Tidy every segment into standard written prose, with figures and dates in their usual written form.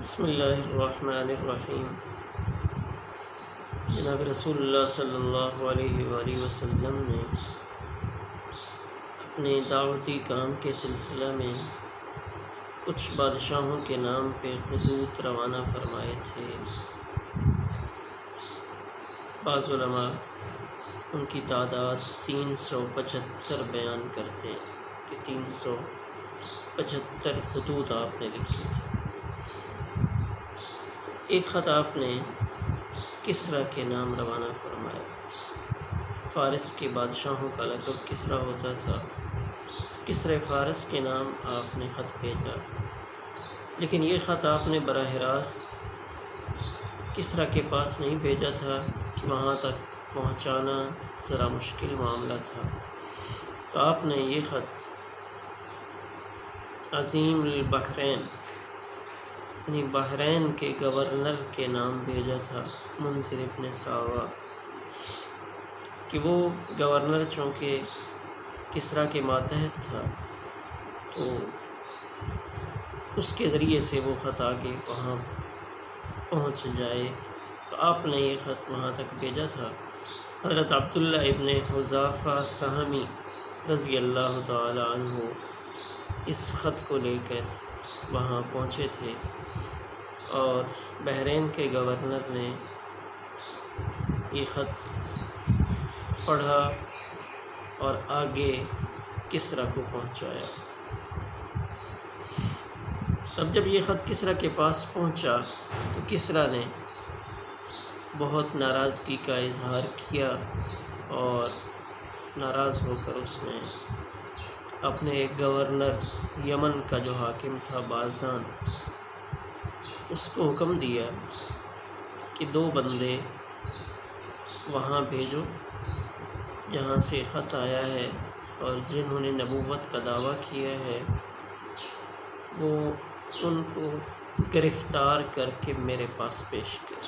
بسم اللہ الرحمن الرحیم۔ جناب رسول اللہ صلی اللہ علیہ وآلہ وسلم نے اپنے دعوتی کام کے سلسلہ میں کچھ بادشاہوں کے نام پہ خطوط روانہ فرمائے تھے۔ بعض علماء ان کی تعداد 375 بیان کرتے ہیں کہ 375 خطوط آپ نے لکھے تھے۔ ایک خط آپ نے کسریٰ کے نام روانہ فرمایا۔ فارس کے بادشاہوں کا لقب کسریٰ ہوتا تھا۔ کسریٰ فارس کے نام آپ نے خط بھیجا، لیکن یہ خط آپ نے براہ راست کسریٰ کے پاس نہیں بھیجا تھا کہ وہاں تک پہنچانا ذرا مشکل معاملہ تھا، تو آپ نے یہ خط عظیم البحرین یعنی بحرین کے گورنر کے نام بھیجا تھا، منذر ابن ساوا، کہ وہ گورنر چونکہ کسریٰ کے ماتحت تھا تو اس کے ذریعے سے وہ خط آگے وہاں پہنچ جائے۔ تو آپ نے یہ خط وہاں تک بھیجا تھا۔ حضرت عبداللہ ابن حذافہ سہمی رضی اللہ تعالی عنہ اس خط کو لے کر وہاں پہنچے تھے، اور بحرین کے گورنر نے یہ خط پڑھا اور آگے کسریٰ کو پہنچایا۔ اب جب یہ خط کسریٰ کے پاس پہنچا تو کسریٰ نے بہت ناراضگی کا اظہار کیا، اور ناراض ہو کر اس نے اپنے گورنر یمن کا جو حاکم تھا بازان، اس کو حکم دیا کہ 2 بندے وہاں بھیجو جہاں سے خط آیا ہے، اور جنہوں نے نبوت کا دعویٰ کیا ہے وہ ان کو گرفتار کر کے میرے پاس پیش کرے۔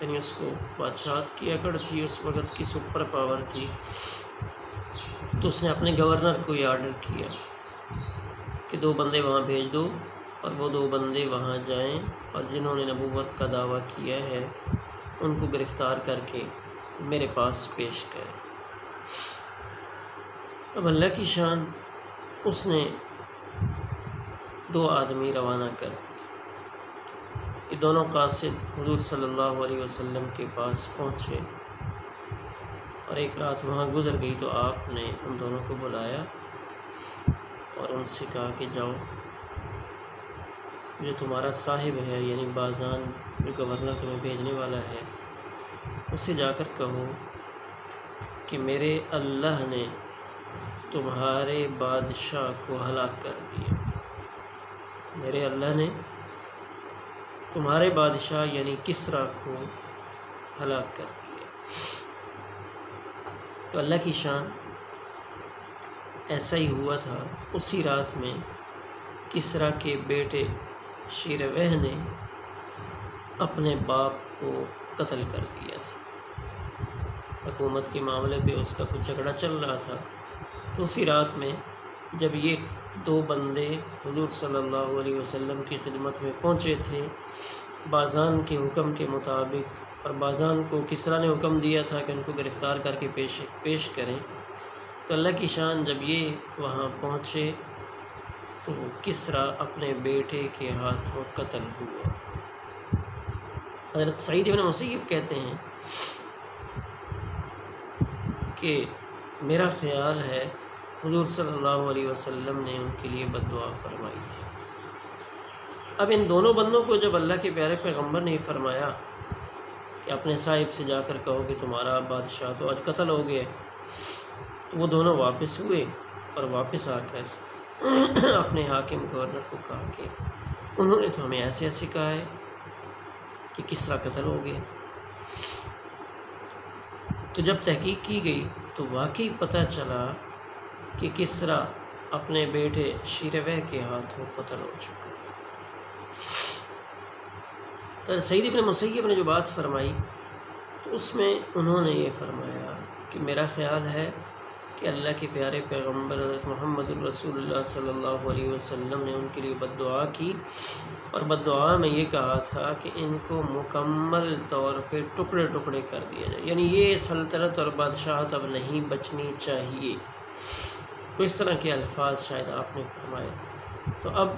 یعنی اس کو بادشاہت کی اکڑ تھی، اس وقت کی سپر پاور تھی، تو اس نے اپنے گورنر کو یہ آرڈر کیا کہ 2 بندے وہاں بھیج دو، اور وہ 2 بندے وہاں جائیں اور جنہوں نے نبوت کا دعویٰ کیا ہے ان کو گرفتار کر کے میرے پاس پیش کریں۔ اب اللہ کی شان، اس نے 2 آدمی روانہ کر دیے۔ یہ دونوں قاصد حضور صلی اللہ علیہ وسلم کے پاس پہنچے، اور ایک رات وہاں گزر گئی تو آپ نے ان دونوں کو بلایا اور ان سے کہا کہ جاؤ، جو تمہارا صاحب ہے یعنی بازان جو گورنر تمہیں بھیجنے والا ہے، اسے جا کر کہو کہ میرے اللہ نے تمہارے بادشاہ کو ہلاک کر دیا۔ میرے اللہ نے تمہارے بادشاہ یعنی کسریٰ کو ہلاک کر دیا۔ تو اللہ کی شان، ایسا ہی ہوا تھا۔ اسی رات میں کسریٰ کے بیٹے شیرویہ نے اپنے باپ کو قتل کر دیا تھا۔ حکومت کے معاملے پہ اس کا کچھ جھگڑا چل رہا تھا، تو اسی رات میں جب یہ 2 بندے حضور صلی اللہ علیہ وسلم کی خدمت میں پہنچے تھے بازان کے حکم کے مطابق، اور بازان کو کسریٰ نے حکم دیا تھا کہ ان کو گرفتار کر کے پیش کریں، تو اللہ کی شان جب یہ وہاں پہنچے تو کسریٰ اپنے بیٹے کے ہاتھوں قتل ہوا۔ حضرت سعید ابن مسیب کہتے ہیں کہ میرا خیال ہے حضور صلی اللہ علیہ وسلم نے ان کے لیے بد دعا فرمائی تھی۔ اب ان دونوں بندوں کو جب اللہ کے پیارے پیغمبر نے فرمایا کہ اپنے صاحب سے جا کر کہو کہ تمہارا بادشاہ تو آج قتل ہو گیا، تو وہ دونوں واپس ہوئے، اور واپس آ کر اپنے حاکم گورنر کو کہا کہ انہوں نے تو ہمیں ایسے ایسے کہا ہے کہ کسریٰ قتل ہو گیا۔ تو جب تحقیق کی گئی تو واقعی پتہ چلا کہ کسریٰ اپنے بیٹے شیرویہ کے ہاتھوں قتل ہو چکا۔ تو سعید ابن مسیب نے جو بات فرمائی تو اس میں انہوں نے یہ فرمایا کہ میرا خیال ہے کہ اللہ کے پیارے پیغمبر حضرت محمد الرسول اللہ صلی اللہ علیہ وسلم نے ان کے لیے بد دعا کی، اور بد دعا میں یہ کہا تھا کہ ان کو مکمل طور پہ ٹکڑے ٹکڑے کر دیا جائے، یعنی یہ سلطنت اور بادشاہت اب نہیں بچنی چاہیے۔ تو اس طرح کے الفاظ شاید آپ نے فرمائے۔ تو اب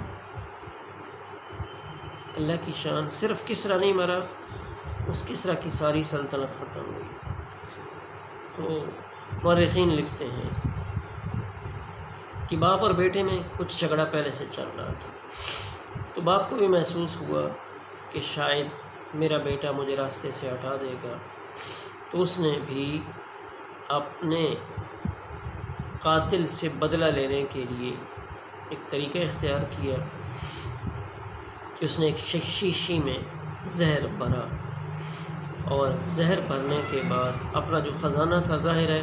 اللہ کی شان، صرف کسریٰ نہیں مرا، اس کسریٰ کی ساری سلطنت ختم ہوئی۔ تو مورخین لکھتے ہیں کہ باپ اور بیٹے میں کچھ جھگڑا پہلے سے چل رہا تھا، تو باپ کو بھی محسوس ہوا کہ شاید میرا بیٹا مجھے راستے سے ہٹا دے گا، تو اس نے بھی اپنے قاتل سے بدلہ لینے کے لیے ایک طریقہ اختیار کیا کہ اس نے ایک شیشی میں زہر بھرا، اور زہر بھرنے کے بعد اپنا جو خزانہ تھا، ظاہر ہے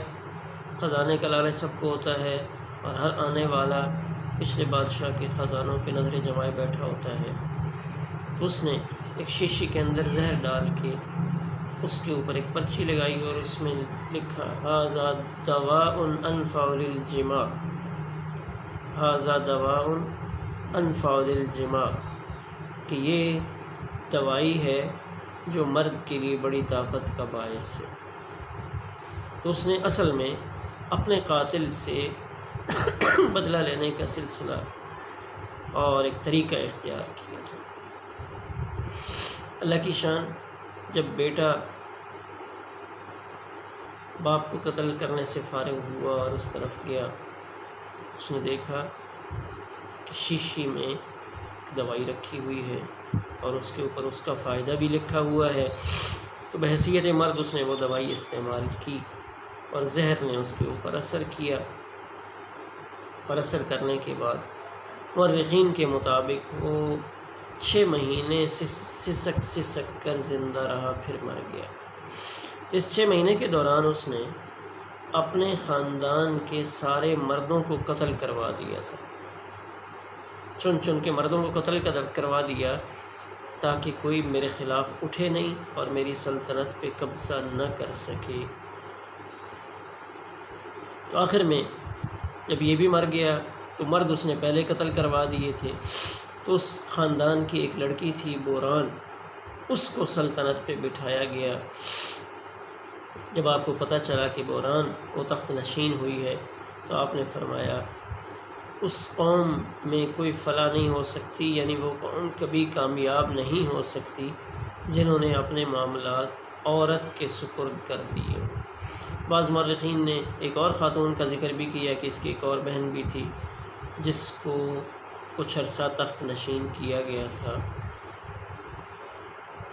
خزانے کا لالچ سب کو ہوتا ہے، اور ہر آنے والا پچھلے بادشاہ کے خزانوں پہ نظر جمائے بیٹھا ہوتا ہے، تو اس نے ایک شیشی کے اندر زہر ڈال کے اس کے اوپر ایک پرچی لگائی اور اس میں لکھا ھذا دواء انفع للجماع، ھذا دواء انفع للجماع، کہ یہ دوائی ہے جو مرد کے لیے بڑی طاقت کا باعث ہے۔ تو اس نے اصل میں اپنے قاتل سے بدلہ لینے کا سلسلہ اور ایک طریقہ اختیار کیا تھا۔ اللہ کی شان، جب بیٹا باپ کو قتل کرنے سے فارغ ہوا اور اس طرف گیا، اس نے دیکھا کہ شیشی میں دوائی رکھی ہوئی ہے اور اس کے اوپر اس کا فائدہ بھی لکھا ہوا ہے، تو بحیثیت مرد اس نے وہ دوائی استعمال کی اور زہر نے اس کے اوپر اثر کیا، اور اثر کرنے کے بعد مورخین کے مطابق وہ 6 مہینے سسک کر زندہ رہا، پھر مر گیا۔ اس 6 مہینے کے دوران اس نے اپنے خاندان کے سارے مردوں کو قتل کروا دیا تھا، چن چن کے مردوں کو قتل کروا دیا تاکہ کوئی میرے خلاف اٹھے نہیں اور میری سلطنت پہ قبضہ نہ کر سکے۔ تو آخر میں جب یہ بھی مر گیا تو مرد اس نے پہلے قتل کروا دیے تھے، تو اس خاندان کی ایک لڑکی تھی بوران، اس کو سلطنت پہ بٹھایا گیا۔ جب آپ کو پتہ چلا کہ بوران وہ تخت نشین ہوئی ہے، تو آپ نے فرمایا اس قوم میں کوئی فلاح نہیں ہو سکتی، یعنی وہ قوم کبھی کامیاب نہیں ہو سکتی جنہوں نے اپنے معاملات عورت کے سپرد کر دیے۔ بعض مورخین نے ایک اور خاتون کا ذکر بھی کیا کہ اس کی ایک اور بہن بھی تھی جس کو کچھ عرصہ تخت نشین کیا گیا تھا۔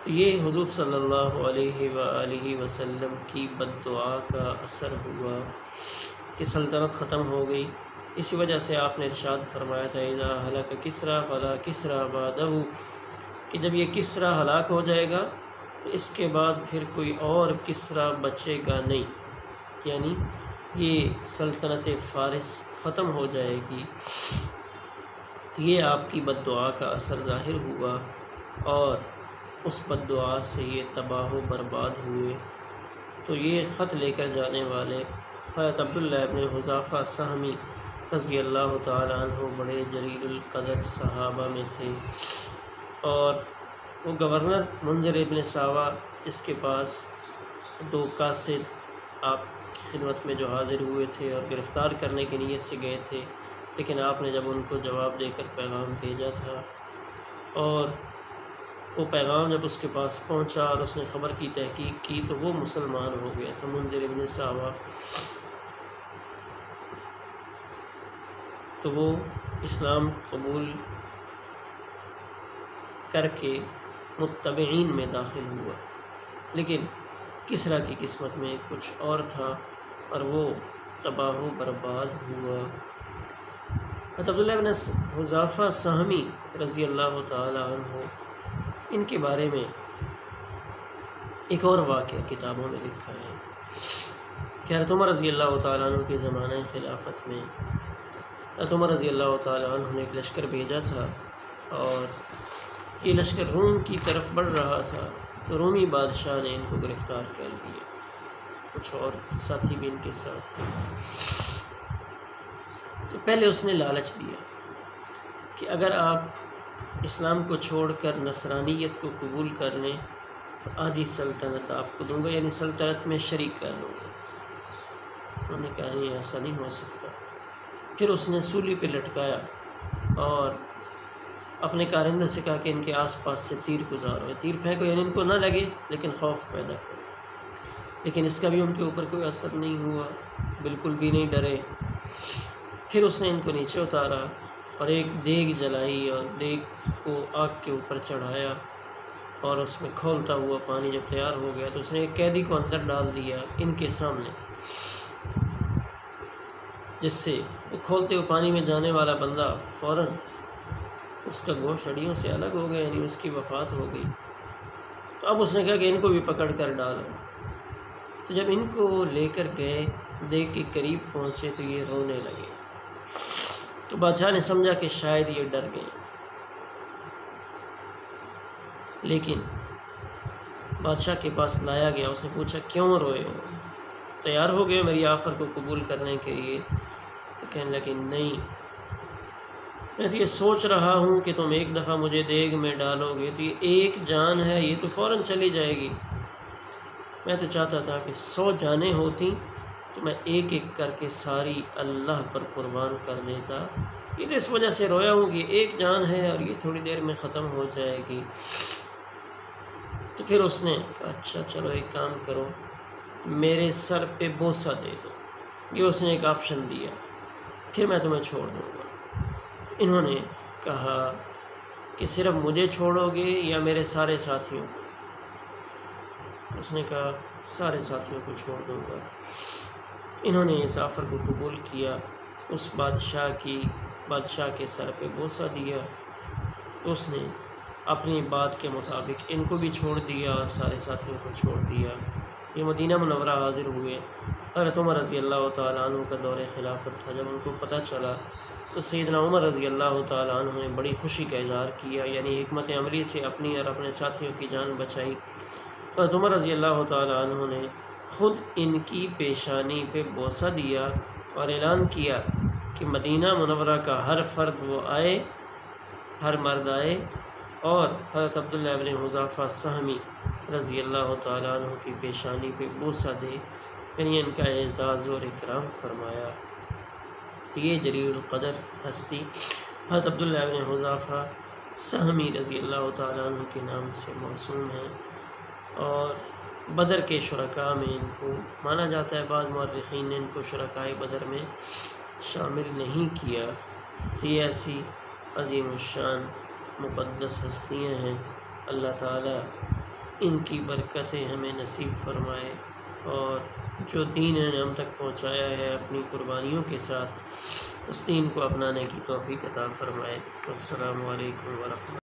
تو یہ حضور صلی اللہ علیہ وآلہ وسلم کی بد دعا کا اثر ہوا کہ سلطنت ختم ہو گئی۔ اسی وجہ سے آپ نے ارشاد فرمایا تھا اذا ہلک کسریٰ فلا کسریٰ بعدہ، کہ جب یہ کسریٰ ہلاک ہو جائے گا تو اس کے بعد پھر کوئی اور کسریٰ بچے گا نہیں، یعنی یہ سلطنت فارس ختم ہو جائے گی۔ تو یہ آپ کی بد دعا کا اثر ظاہر ہوا، اور اس بد دعا سے یہ تباہ و برباد ہوئے۔ تو یہ خط لے کر جانے والے حضرت عبداللہ ابن حذافہ سہمی رضی اللہ تعالیٰ عنہ بڑے جلیل القدر صحابہ میں تھے، اور وہ گورنر منذر ابن ساوا، اس کے پاس 2 قاصد آپ کی خدمت میں جو حاضر ہوئے تھے اور گرفتار کرنے کی نیت سے گئے تھے، لیکن آپ نے جب ان کو جواب دے کر پیغام بھیجا تھا، اور وہ پیغام جب اس کے پاس پہنچا اور اس نے خبر کی تحقیق کی تو وہ مسلمان ہو گیا تھا، منذر ابن ساوا۔ تو وہ اسلام قبول کر کے متبعین میں داخل ہوا، لیکن کسریٰ کی قسمت میں کچھ اور تھا اور وہ تباہ و برباد ہوا۔ حضرت عبداللہ بن حذافہ سہمی رضی اللہ تعالیٰ عنہ، ان کے بارے میں ایک اور واقعہ کتابوں میں لکھا ہے کہ حضرت عمر رضی اللہ تعالیٰ عنہ کے زمانہ خلافت میں حضرت عمر رضی اللہ تعالیٰ عنہ نے ایک لشکر بھیجا تھا، اور یہ لشکر روم کی طرف بڑھ رہا تھا، تو رومی بادشاہ نے ان کو گرفتار کر لیا، کچھ اور ساتھی بھی ان کے ساتھ تھے۔ پہلے اس نے لالچ دیا کہ اگر آپ اسلام کو چھوڑ کر نصرانیت کو قبول کر لیں تو آدھی سلطنت آپ کو دوں گا، یعنی سلطنت میں شریک کر لوں گا۔ انہوں نے کہا نہیں، ایسا نہیں ہو سکتا۔ پھر اس نے سولی پہ لٹکایا اور اپنے کارندوں سے کہا کہ ان کے آس پاس سے تیر گزارو، تیر پھینکو، یعنی ان کو نہ لگے لیکن خوف پیدا کرو۔ لیکن اس کا بھی ان کے اوپر کوئی اثر نہیں ہوا، بالکل بھی نہیں ڈرے۔ پھر اس نے ان کو نیچے اتارا اور ایک دیگ جلائی اور دیگ کو آگ کے اوپر چڑھایا، اور اس میں کھولتا ہوا پانی جب تیار ہو گیا تو اس نے ایک قیدی کو اندر ڈال دیا ان کے سامنے، جس سے وہ کھولتے ہوئے پانی میں جانے والا بندہ فوراً اس کا گوشت ہڈیوں سے الگ ہو گیا، یعنی اس کی وفات ہو گئی۔ تو اب اس نے کہا کہ ان کو بھی پکڑ کر ڈالو۔ تو جب ان کو لے کر گئے، دیگ کے قریب پہنچے تو یہ رونے لگے۔ تو بادشاہ نے سمجھا کہ شاید یہ ڈر گئے، لیکن بادشاہ کے پاس لایا گیا، اس نے پوچھا کیوں روئے ہو، تیار ہو گئے میری آفر کو قبول کرنے کے لیے؟ تو کہنے لگے نہیں، میں تو یہ سوچ رہا ہوں کہ تم ایک دفعہ مجھے دیگ میں ڈالو گے تو یہ ایک جان ہے، یہ تو فوراً چلی جائے گی۔ میں تو چاہتا تھا کہ 100 جانیں ہوتی تو میں ایک ایک کر کے ساری اللہ پر قربان کر دیتا۔ یہ تو اس وجہ سے رویا ہوں کہ ایک جان ہے اور یہ تھوڑی دیر میں ختم ہو جائے گی۔ تو پھر اس نے کہا اچھا چلو ایک کام کرو، میرے سر پہ بوسہ دے دو۔ یہ اس نے ایک آپشن دیا، پھر میں تمہیں چھوڑ دوں گا۔ تو انہوں نے کہا کہ صرف مجھے چھوڑو گے یا میرے سارے ساتھیوں کو؟ تو اس نے کہا سارے ساتھیوں کو چھوڑ دوں گا۔ انہوں نے اس آفر کو قبول کیا، اس بادشاہ کے سر پہ بوسہ دیا، تو اس نے اپنی بات کے مطابق ان کو بھی چھوڑ دیا اور سارے ساتھیوں کو چھوڑ دیا۔ یہ مدینہ منورہ حاضر ہوئے۔ حضرت عمر رضی اللہ تعالیٰ عنہ کا دور خلافت تھا۔ جب ان کو پتہ چلا تو سیدنا عمر رضی اللہ تعالیٰ عنہ نے بڑی خوشی کا اظہار کیا، یعنی حکمت عملی سے اپنی اور اپنے ساتھیوں کی جان بچائی۔ حضرت عمر رضی اللہ تعالیٰ عنہ نے خود ان کی پیشانی پہ بوسہ دیا اور اعلان کیا کہ مدینہ منورہ کا ہر فرد وہ آئے، ہر مرد آئے اور حضرت عبداللہ ابن حذافہ سہمی رضی اللہ تعالیٰ عنہ کی پیشانی پہ بوسہ دے، یعنی ان کا اعزاز اور اکرام فرمایا۔ تو یہ جلیل القدر ہستی حضرت عبداللہ ابن حذافہ سہمی رضی اللہ تعالیٰ عنہ کے نام سے موسوم ہیں، اور بدر کے شرکاء میں ان کو مانا جاتا ہے۔ بعض مورخین نے ان کو شرکائے بدر میں شامل نہیں کیا۔ تو یہ ایسی عظیم الشان مقدس ہستیاں ہیں، اللہ تعالیٰ ان کی برکتیں ہمیں نصیب فرمائے، اور جو دین نے ہم تک پہنچایا ہے اپنی قربانیوں کے ساتھ، اس دین کو اپنانے کی توفیق عطا فرمائے۔ السلام علیکم ورحمۃ اللہ۔